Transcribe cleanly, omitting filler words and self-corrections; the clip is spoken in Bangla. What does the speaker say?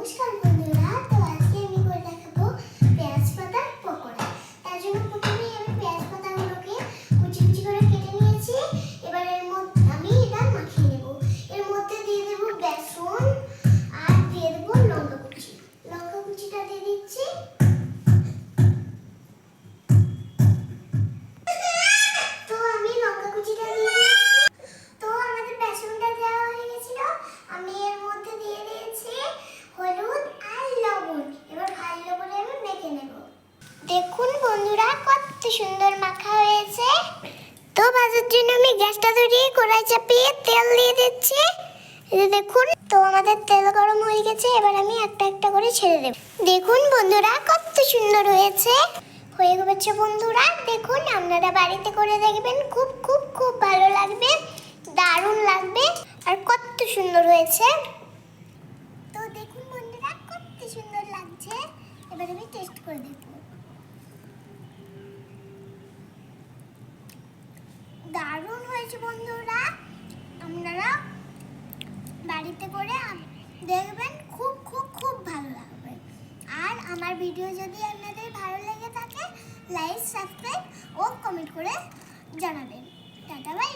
নমস্কার বন্ধুরা, তো আজকে আমি করে দেখাবো পেঁয়াজ পাতার পকোড়া। তার জন্য প্রথমেই আমি পেঁয়াজ পাতাগুলোকে কুচি কুচি করে কেটে নিয়েছি। এবার এর মধ্যে আমি এটা মাখিয়ে নেব। এর মধ্যে দিয়ে দেব বেসন আর দিয়ে দেব লঙ্কা কুচি। লঙ্কা কুচিটা দিয়ে দিচ্ছি। তো আমি লঙ্কা কুচিটা দিয়ে দিচ্ছি। তো আমাদের বেসনটা দেওয়া হয়ে গেছিল। আমি এর মধ্যে দিয়ে দিয়েছি হলুদ আর লবণ। এবার ভালো করে আমি মেখে নেব। দেখুন বন্ধুরা, কত সুন্দর মাখা হয়েছে। তো ভাজার জন্য আমি গ্যাসটা ধরিয়ে কড়াই চাপিয়ে তেল দিয়ে দিচ্ছি। এই দেখুন, তো আমাদের তেল গরম হয়ে গেছে। এবার আমি একটা একটা করে ছেড়ে দেব। দেখুন বন্ধুরা, কত সুন্দর হয়েছে। হয়ে গেছে বন্ধুরা, দেখুন আপনারা বাড়িতে করে দেখবেন, খুব খুব খুব ভালো লাগবে, দারুণ লাগবে আর কত সুন্দর হয়েছে। তো দেখুন বন্ধুরা, কত সুন্দর লাগছে। এবার আমি টেস্ট করে দেখব। দারুণ হয়েছে বন্ধুরা, আপনারা বাড়িতে করে দেখবেন, খুব খুব খুব ভালো লাগবে। আর আমার ভিডিও যদি আপনাদের ভালো লেগে থাকে, লাইক, সাবস্ক্রাইব ও কমেন্ট করে জানাবেন। Ta ta, by.